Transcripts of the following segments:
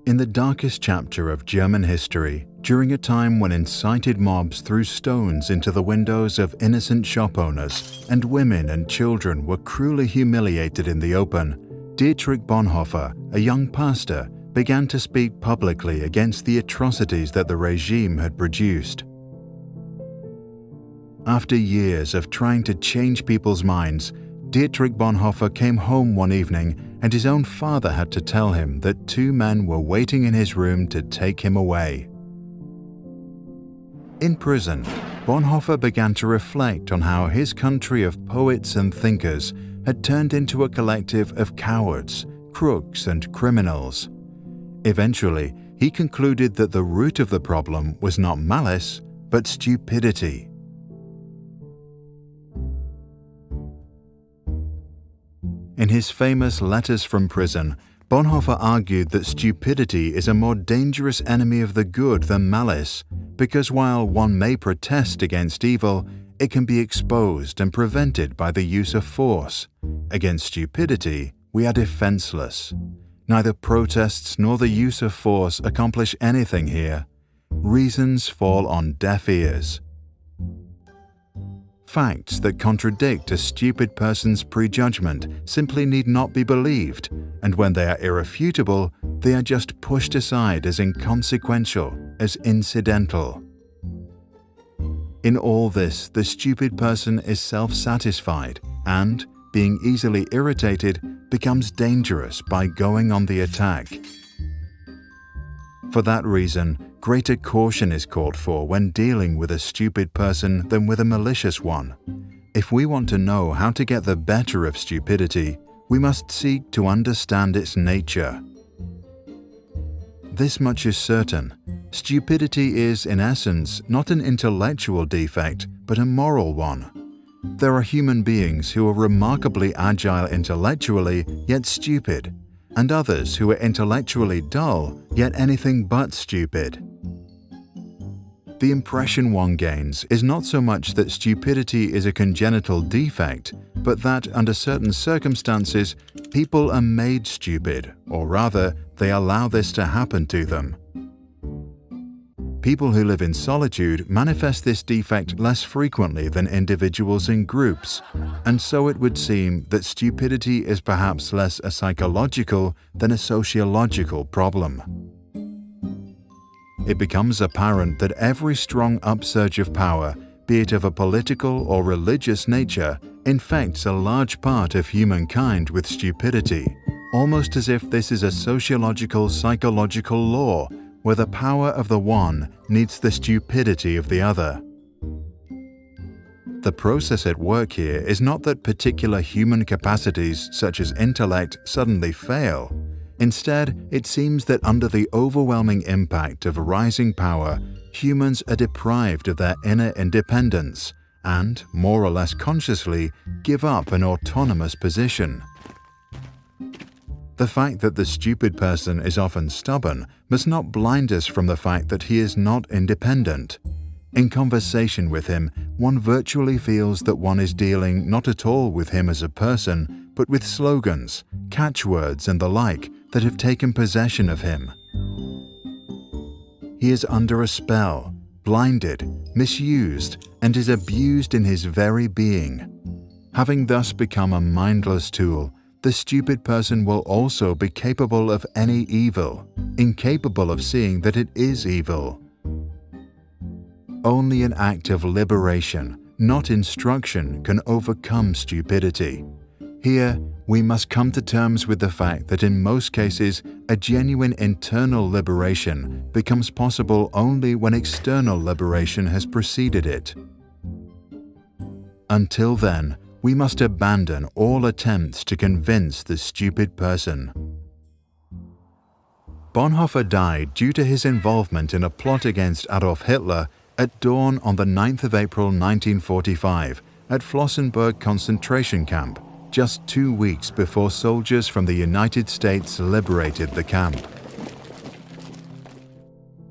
In the darkest chapter of German history, during a time when incited mobs threw stones into the windows of innocent shop owners and women and children were cruelly humiliated in the open, Dietrich Bonhoeffer, a young pastor, began to speak publicly against the atrocities that the regime had produced. After years of trying to change people's minds, Dietrich Bonhoeffer came home one evening and his own father had to tell him that two men were waiting in his room to take him away. In prison, Bonhoeffer began to reflect on how his country of poets and thinkers had turned into a collective of cowards, crooks, and criminals. Eventually, he concluded that the root of the problem was not malice, but stupidity. In his famous Letters from Prison, Bonhoeffer argued that stupidity is a more dangerous enemy of the good than malice, because while one may protest against evil, it can be exposed and prevented by the use of force. Against stupidity, we are defenseless. Neither protests nor the use of force accomplish anything here. Reasons fall on deaf ears. Facts that contradict a stupid person's prejudgment simply need not be believed, and when they are irrefutable, they are just pushed aside as inconsequential, as incidental. In all this, the stupid person is self-satisfied and, being easily irritated, becomes dangerous by going on the attack. For that reason, greater caution is called for when dealing with a stupid person than with a malicious one. If we want to know how to get the better of stupidity, we must seek to understand its nature. This much is certain: stupidity is, in essence, not an intellectual defect, but a moral one. There are human beings who are remarkably agile intellectually, yet stupid, and others who are intellectually dull, yet anything but stupid. The impression one gains is not so much that stupidity is a congenital defect, but that, under certain circumstances, people are made stupid, or rather, they allow this to happen to them. People who live in solitude manifest this defect less frequently than individuals in groups, and so it would seem that stupidity is perhaps less a psychological than a sociological problem. It becomes apparent that every strong upsurge of power, be it of a political or religious nature, infects a large part of humankind with stupidity, almost as if this is a sociological psychological law where the power of the one needs the stupidity of the other. The process at work here is not that particular human capacities such as intellect suddenly fail. Instead, it seems that under the overwhelming impact of rising power, humans are deprived of their inner independence and, more or less consciously, give up an autonomous position. The fact that the stupid person is often stubborn must not blind us from the fact that he is not independent. In conversation with him, one virtually feels that one is dealing not at all with him as a person, but with slogans, catchwords, and the like that have taken possession of him. He is under a spell, blinded, misused, and is abused in his very being. Having thus become a mindless tool, the stupid person will also be capable of any evil, incapable of seeing that it is evil. Only an act of liberation, not instruction, can overcome stupidity. Here, we must come to terms with the fact that in most cases, a genuine internal liberation becomes possible only when external liberation has preceded it. Until then, we must abandon all attempts to convince the stupid person. Bonhoeffer died due to his involvement in a plot against Adolf Hitler at dawn on the 9th of April 1945 at Flossenbürg concentration camp, just 2 weeks before soldiers from the United States liberated the camp.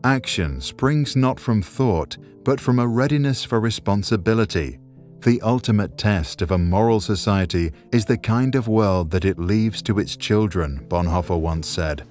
Action springs not from thought, but from a readiness for responsibility. The ultimate test of a moral society is the kind of world that it leaves to its children, Bonhoeffer once said.